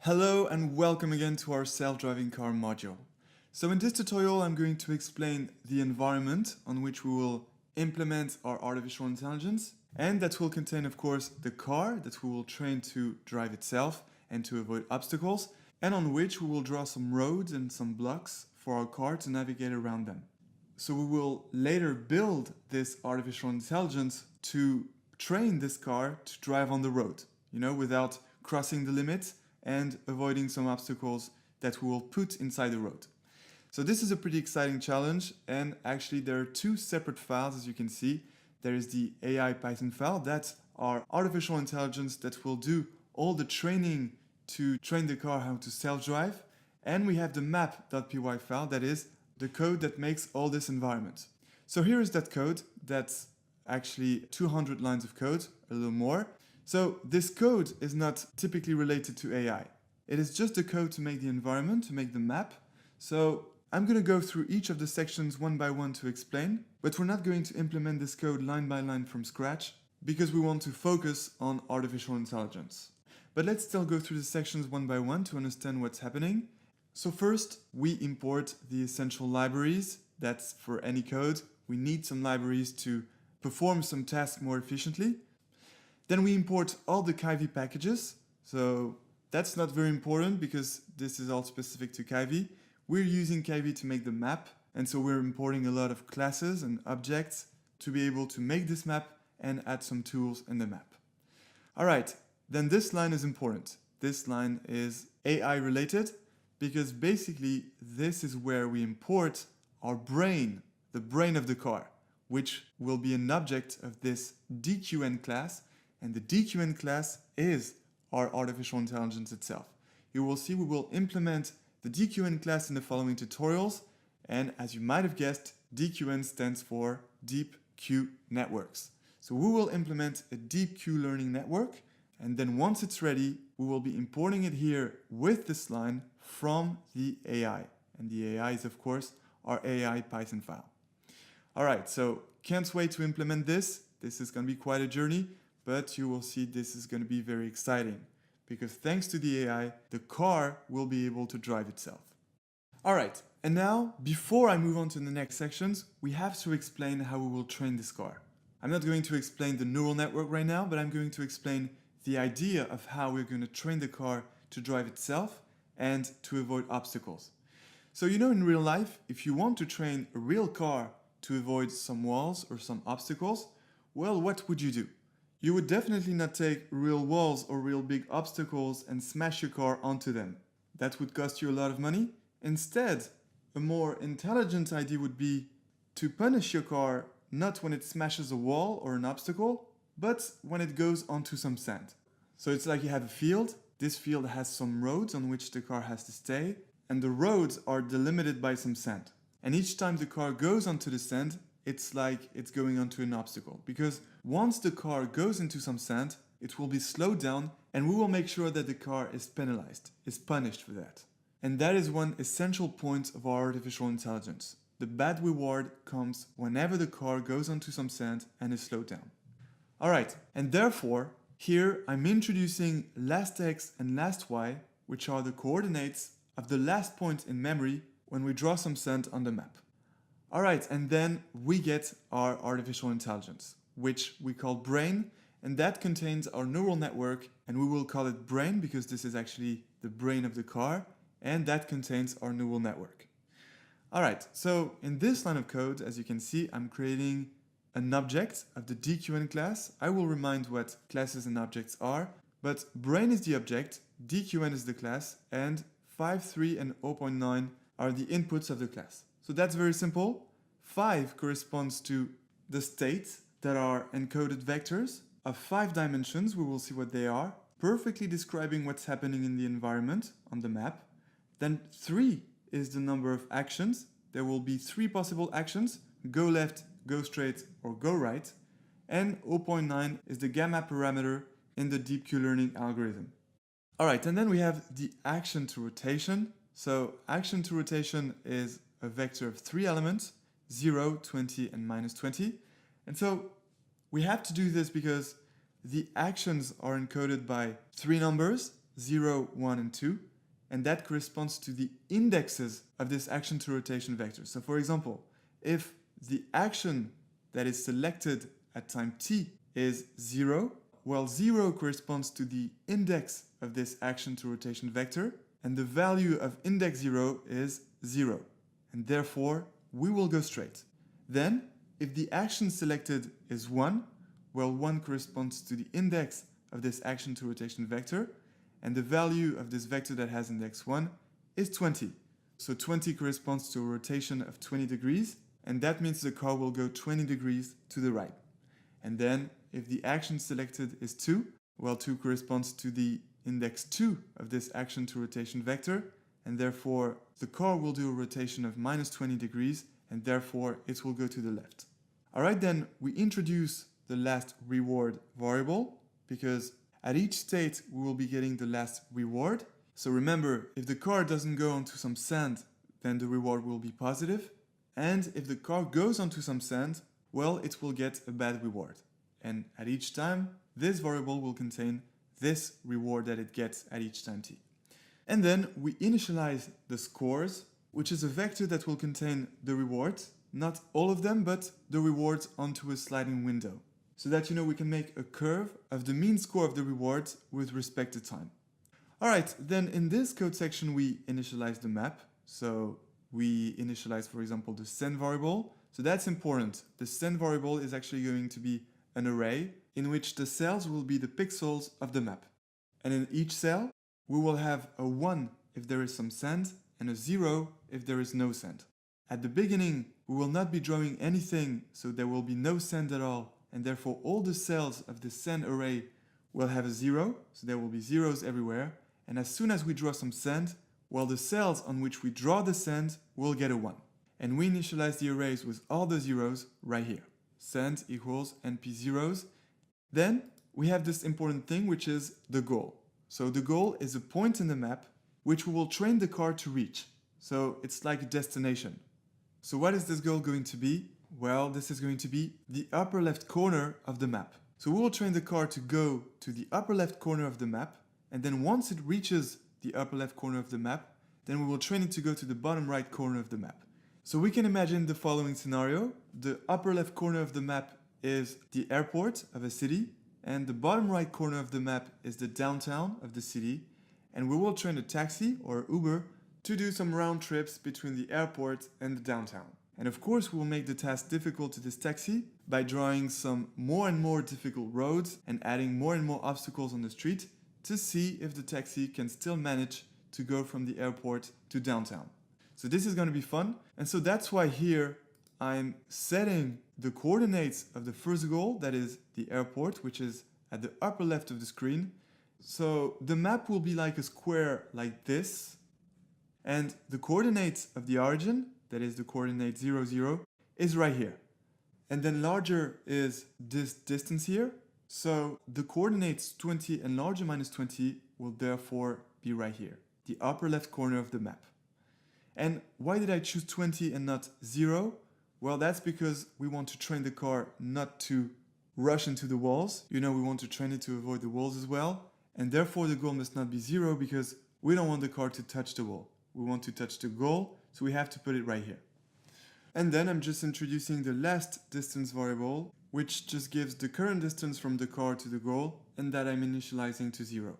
Hello and welcome again to our self-driving car module. So in this tutorial I'm going to explain the environment on which we will implement our artificial intelligence, and that will contain of course the car that we will train to drive itself and to avoid obstacles, and on which we will draw some roads and some blocks for our car to navigate around them. So we will later build this artificial intelligence to train this car to drive on the road, without crossing the limits and avoiding some obstacles that we will put inside the road. So this is a pretty exciting challenge, and actually there are two separate files. As you can see, there is the AI Python file, that's our artificial intelligence that will do all the training to train the car how to self-drive, and we have the map.py file, that is the code that makes all this environment. So here is that code. That's actually 200 lines of code, a little more. So this code is not typically related to AI. It is just the code to make the environment, to make the map. So I'm going to go through each of the sections one by one to explain, but we're not going to implement this code line by line from scratch because we want to focus on artificial intelligence. But let's still go through the sections one by one to understand what's happening. So first, we import the essential libraries. That's for any code. We need some libraries to perform some tasks more efficiently. Then we import all the Kivy packages. So that's not very important because this is all specific to Kivy. We're using Kivy to make the map, and so we're importing a lot of classes and objects to be able to make this map and add some tools in the map. All right, then this line is important. This line is AI related because basically this is where we import our brain, the brain of the car, which will be an object of this DQN class. And the DQN class is our artificial intelligence itself. You will see we will implement the DQN class in the following tutorials. And as you might have guessed, DQN stands for Deep Q Networks. So we will implement a Deep Q learning network. And then once it's ready, we will be importing it here with this line from the AI. And the AI is, of course, our AI Python file. All right, so can't wait to implement this. This is going to be quite a journey. But you will see this is going to be very exciting because thanks to the AI, the car will be able to drive itself. All right, and now before I move on to the next sections, we have to explain how we will train this car. I'm not going to explain the neural network right now, but I'm going to explain the idea of how we're going to train the car to drive itself and to avoid obstacles. So in real life, if you want to train a real car to avoid some walls or some obstacles, well, what would you do? You would definitely not take real walls or real big obstacles and smash your car onto them. That would cost you a lot of money. Instead, a more intelligent idea would be to punish your car not when it smashes a wall or an obstacle, but when it goes onto some sand. So it's like you have a field. This field has some roads on which the car has to stay, and the roads are delimited by some sand. And each time the car goes onto the sand, it's like it's going onto an obstacle, because once the car goes into some sand, it will be slowed down and we will make sure that the car is penalized, is punished for that. And that is one essential point of our artificial intelligence. The bad reward comes whenever the car goes onto some sand and is slowed down. Alright, and therefore, here I'm introducing last x and last y, which are the coordinates of the last point in memory when we draw some sand on the map. Alright, and then we get our artificial intelligence, which we call brain, and that contains our neural network, and we will call it brain because this is actually the brain of the car, and that contains our neural network. Alright, so in this line of code, as you can see, I'm creating an object of the DQN class. I will remind what classes and objects are, but brain is the object, DQN is the class, and 5, 3, and 0.9 are the inputs of the class. So that's very simple. 5 corresponds to the states that are encoded vectors of 5 dimensions. We will see what they are, perfectly describing what's happening in the environment on the map. Then 3 is the number of actions. There will be 3 possible actions: go left, go straight, or go right. And 0.9 is the gamma parameter in the Deep Q learning algorithm. Alright, and then we have the action to rotation. So action to rotation is a vector of 3 elements, 0, 20, and minus 20. And so we have to do this because the actions are encoded by 3 numbers, 0, 1, and 2, and that corresponds to the indexes of this action to rotation vector. So for example, if the action that is selected at time t is 0, well, 0 corresponds to the index of this action to rotation vector, and the value of index 0 is 0, and therefore we will go straight. Then, if the action selected is 1, well, 1 corresponds to the index of this action to rotation vector, and the value of this vector that has index 1 is 20. So 20 corresponds to a rotation of 20 degrees, and that means the car will go 20 degrees to the right. And then, if the action selected is 2, well, 2 corresponds to the index 2 of this action to rotation vector, and therefore the car will do a rotation of minus 20 degrees, and therefore it will go to the left. Alright, then we introduce the last reward variable, because at each state we will be getting the last reward. So remember, if the car doesn't go onto some sand, then the reward will be positive, and if the car goes onto some sand, well, it will get a bad reward. And at each time, this variable will contain this reward that it gets at each time t. And then we initialize the scores, which is a vector that will contain the rewards, not all of them, but the rewards onto a sliding window, so that we can make a curve of the mean score of the rewards with respect to time. Alright, then in this code section we initialize the map. So we initialize, for example, the send variable. So that's important. The send variable is actually going to be an array in which the cells will be the pixels of the map. And in each cell, we will have a 1 if there is some sand and a 0 if there is no sand. At the beginning, we will not be drawing anything, so there will be no sand at all, and therefore all the cells of the sand array will have a 0, so there will be zeros everywhere. And as soon as we draw some sand, well, the cells on which we draw the sand will get a 1. And we initialize the arrays with all the zeros right here. Sand equals np zeros. Then we have this important thing, which is the goal. So the goal is a point in the map which we will train the car to reach. So it's like a destination. So what is this goal going to be? Well, this is going to be the upper left corner of the map. So we will train the car to go to the upper left corner of the map, and then once it reaches the upper left corner of the map, then we will train it to go to the bottom right corner of the map. So we can imagine the following scenario. The upper left corner of the map is the airport of a city, and the bottom right corner of the map is the downtown of the city, and we will train a taxi or Uber to do some round trips between the airport and the downtown. And of course, we will make the task difficult to this taxi by drawing some more and more difficult roads and adding more and more obstacles on the street to see if the taxi can still manage to go from the airport to downtown. So this is going to be fun. And so that's why here I'm setting the coordinates of the first goal, that is the airport, which is at the upper left of the screen. So the map will be like a square like this. And the coordinates of the origin, that is the coordinate 0, 0, is right here. And then larger is this distance here. So the coordinates 20 and larger minus 20 will therefore be right here, the upper left corner of the map. And why did I choose 20 and not 0? Well, that's because we want to train the car not to rush into the walls. We want to train it to avoid the walls as well. And therefore the goal must not be 0 because we don't want the car to touch the wall. We want to touch the goal, so we have to put it right here. And then I'm just introducing the last distance variable, which just gives the current distance from the car to the goal, and that I'm initializing to 0.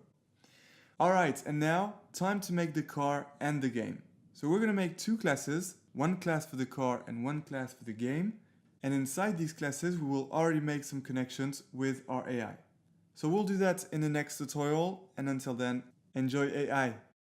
Alright, and now time to make the car and the game. So we're going to make two classes, one class for the car and one class for the game. And inside these classes, we will already make some connections with our AI. So we'll do that in the next tutorial, and until then, enjoy AI!